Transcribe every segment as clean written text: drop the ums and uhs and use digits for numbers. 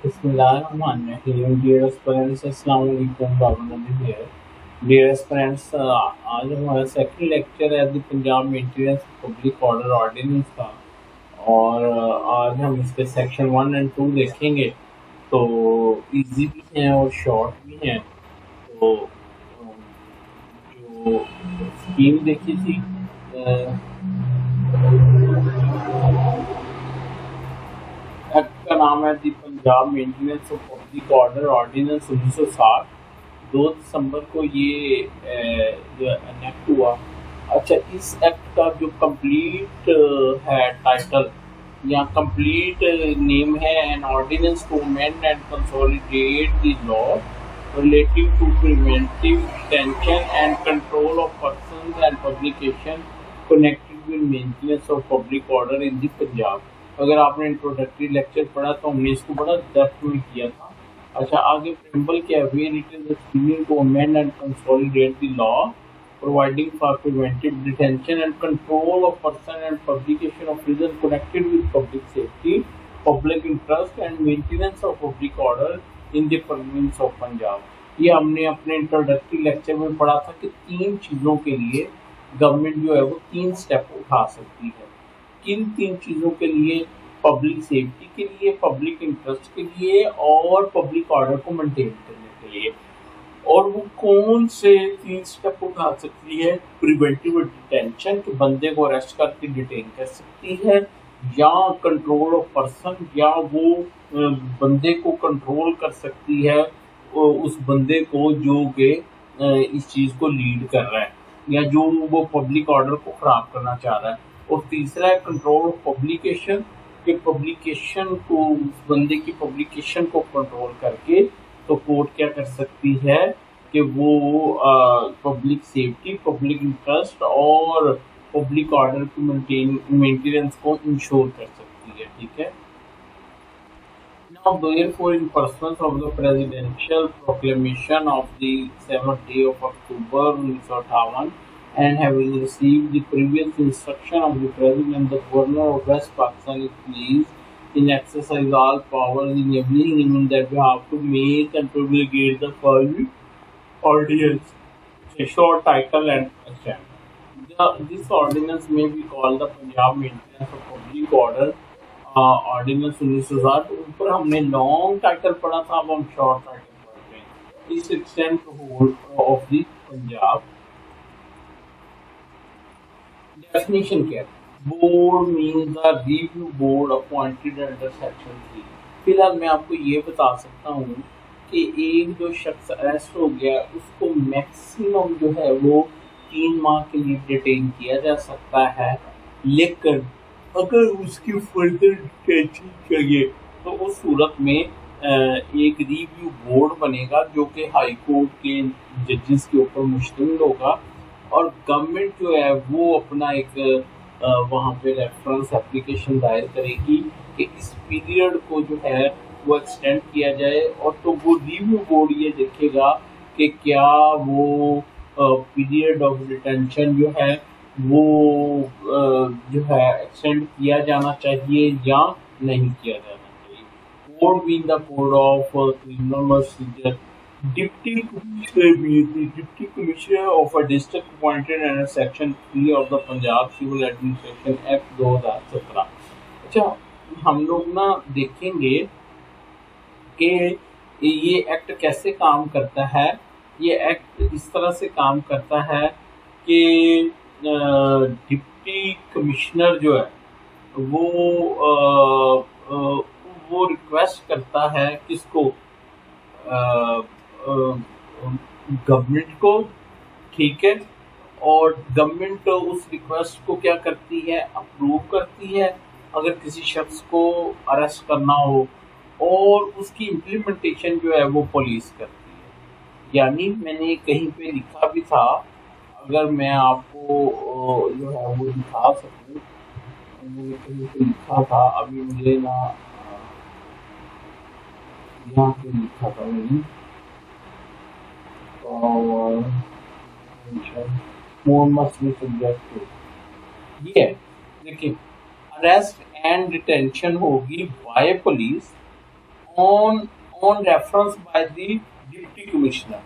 बिस्मिल्लाहिर्रहमानिर्रहीम। Dear aspirants, अस्सलाम वालेकुम। Baba Nadeem here. Dear aspirants, आज हमारा सेकंड लेक्चर है the Punjab maintenance public order ordinance का। और आज हम इसके सेक्शन 1 और 2 देखेंगे। तो इजी भी हैं और शॉर्ट भी हैं। तो जो स्कीम देखी थी, एक्ट का नाम है the Punjab maintenance of public order ordinance 1960। 2 दिसंबर को ये जो एनेक्ट हुआ। अच्छा, इस एक्ट का जो कंप्लीट है टाइटल या कंप्लीट नेम है an ordinance to amend and consolidate the law relative to preventive detention and control of persons and publication connected with maintenance of public order in the Punjab। अगर आपने introductory lecture पढ़ा तो हमने इसको बड़ा depth में किया था। अच्छा, आगे प्रिंबल के where it is experience to amend and consolidate the law providing for preventive detention and control of person and publication of reasons connected with public safety, public interest and maintenance of public order in the province of Punjab. ये हमने अपने introductory lecture में पढ़ा था कि 3 चीज़ों के लिए गवर्नमेंट जो है वो 3 स्टेप उठा सकती है। किन 3 चीज़ों के लिए? पब्लिक सेफ्टी के लिए, पब्लिक इंटरेस्ट के लिए और पब्लिक ऑर्डर को मेंटेन करने के लिए। और वो कौन से 3 स्टेप उठा सकती है? प्रिवेंटिव डिटेंशन, कि बंदे को अरेस्ट करके डिटेन कर सकती है, या कंट्रोल ऑफ पर्सन, या वो बंदे को कंट्रोल कर सकती है, उस बंदे को जो कि इस चीज़ को लीड कर रहा है या जो वो पब्लिक ऑर्डर को ख़राब करना चाह रहा है। और तीसरा है कंट्रोल ऑफ पब्लिकेशन, कि पब्लिकेशन को, उस बंदे की पब्लिकेशन को कंट्रोल करके तो कोर्ट क्या कर सकती है कि वो पब्लिक सेफ्टी, पब्लिक इंटरेस्ट और पब्लिक ऑर्डर की मेंटेनेंस को इंश्योर कर सकती है। ठीक है। Now, therefore, in pursuance of the presidential proclamation of the 7th day of October 1958, and having received the previous instruction of the President, the Governor of West Pakistan is pleased in exercise all powers enabling him in their behalf to make and promulgate the following ordinance. A short title and extent. This ordinance may be called the Punjab Maintenance of Public Order ordinance 1960। ऊपर हमने long title पढ़ा था, अब हम short title पढ़ते हैं। इस extend hold of the Punjab. Definition क्या है? Board means the review board appointed under section 3। फिलहाल मैं आपको ये बता सकता हूँ कि एक जो शख्स अरेस्ट हो गया उसको मैक्सिमम जो है वो 3 माह के लिए डिटेन किया जा सकता है, लेकिन अगर उसकी फर्दर डिटेंशन चाहिए तो उस सूरत में एक रिव्यू बोर्ड बनेगा जो कि हाई कोर्ट के जजेस के ऊपर मुश्तमिल होगा। और गवर्नमेंट जो है वो अपना एक वहाँ पे रेफरेंस एप्लीकेशन दायर करेगी कि इस पीरियड को जो है वो एक्सटेंड किया जाए। और तो वो रिव्यू बोर्ड ये देखेगा कि क्या वो पीरियड ऑफ डिटेंशन जो है वो जो है एक्सटेंड किया जाना चाहिए या नहीं किया जाना चाहिए। Code being the code of criminal procedure, deputy commissioner of a district appointed under section 3 of the Punjab civil administration act 2017। अच्छा, हम लोग ना देखेंगे कि ये एक्ट कैसे काम करता है। ये एक्ट इस तरह से काम करता है कि डिप्टी कमिश्नर जो है वो रिक्वेस्ट करता है किसको? गवर्नमेंट को। ठीक है। और गवर्नमेंट उस रिक्वेस्ट को क्या करती है? अप्रूव करती है अगर किसी शख्स को अरेस्ट करना हो, और उसकी इम्प्लीमेंटेशन जो है वो पुलिस करती है। यानी मैंने कहीं पे लिखा भी था, अगर मैं आपको जो है वो दिखा सकूँ, मैंने कहीं पे लिखा था, अभी मुझे ना यहाँ पे लिखा था मैंने, और मस्ट बी सब्जेक्ट टू ये है। देखिए, अरेस्ट एंड डिटेंशन होगी by police on on reference by the deputy commissioner,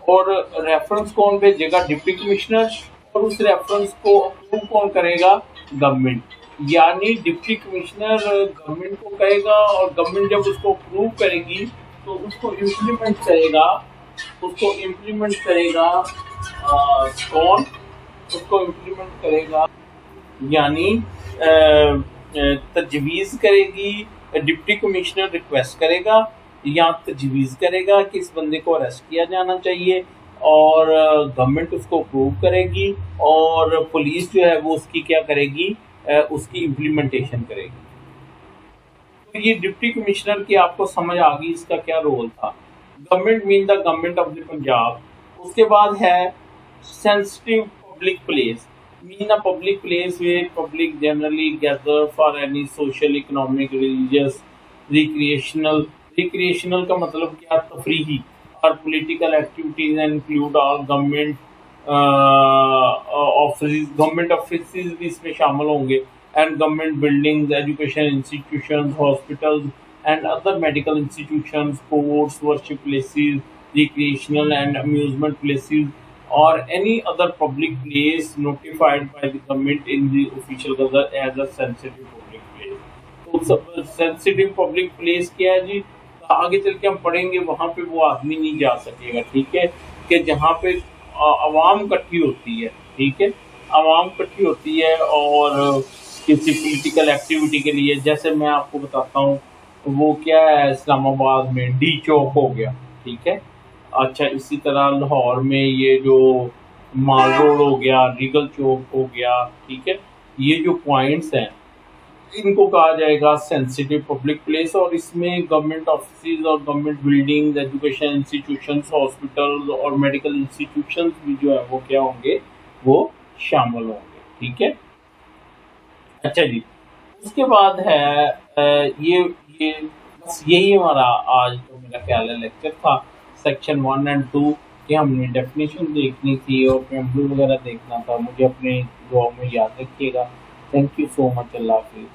और रेफरेंस कौन भेजेगा? डिप्टी कमिश्नर, और उस रेफरेंस को अप्रूव कौन करेगा? गवर्नमेंट। यानी डिप्टी कमिश्नर गवर्नमेंट को कहेगा और गवर्नमेंट जब उसको अप्रूव करेगी तो उसको इम्प्लीमेंट करेगा कौन? उसको इम्प्लीमेंट करेगा यानी तजवीज़ करेगी। डिप्टी कमिश्नर रिक्वेस्ट करेगा या तजवीज़ करेगा कि इस बंदे को अरेस्ट किया जाना चाहिए, और गवर्नमेंट उसको अप्रूव करेगी, और पुलिस जो है वो उसकी क्या करेगी? उसकी इम्प्लीमेंटेशन करेगी। तो ये डिप्टी कमिश्नर की आपको समझ आ गई, इसका क्या रोल था। Government mean the government of the Punjab. उसके बाद है sensitive public place, mean a public place where public generally gather for any social, economic, religious, recreational का मतलब क्या? तफरीही और political activities and include all government office भी इसमें शामिल होंगे, and government buildings, education institutions, hospitals and other medical institutions, courts, worship places, recreational and amusement places, or any other public place notified by the government in the official gazette as a sensitive public place। तो sensitive public place क्या है जी? तो आगे चल के हम पढ़ेंगे, वहां पे वो आदमी नहीं जा सकेगा, ठीक है, कि जहाँ पे आवाम इकट्ठी होती है, ठीक है, आवाम इकट्ठी होती है और किसी पॉलिटिकल एक्टिविटी के लिए। जैसे मैं आपको बताता हूँ, वो क्या है, इस्लामाबाद में डी चौक हो गया, ठीक है। अच्छा, इसी तरह लाहौर में ये जो माल रोड हो गया, रीगल चौक हो गया, ठीक है, ये जो पॉइंट्स हैं इनको कहा जाएगा सेंसिटिव पब्लिक प्लेस, और इसमें गवर्नमेंट ऑफिस और government buildings, education institutions, hospitals और मेडिकल इंस्टीट्यूशंस भी जो है वो क्या होंगे? वो शामिल होंगे, ठीक है। अच्छा जी, उसके बाद है ये बस यही हमारा आज तो मेरा ख्याल है लेक्चर था, सेक्शन 1 और 2 की हमने डेफिनेशन देखनी थी और प्रेम्बल वगैरह देखना था। मुझे अपने दुआ में याद रखिएगा। Thank you so much. अल्लाह हाफिज़।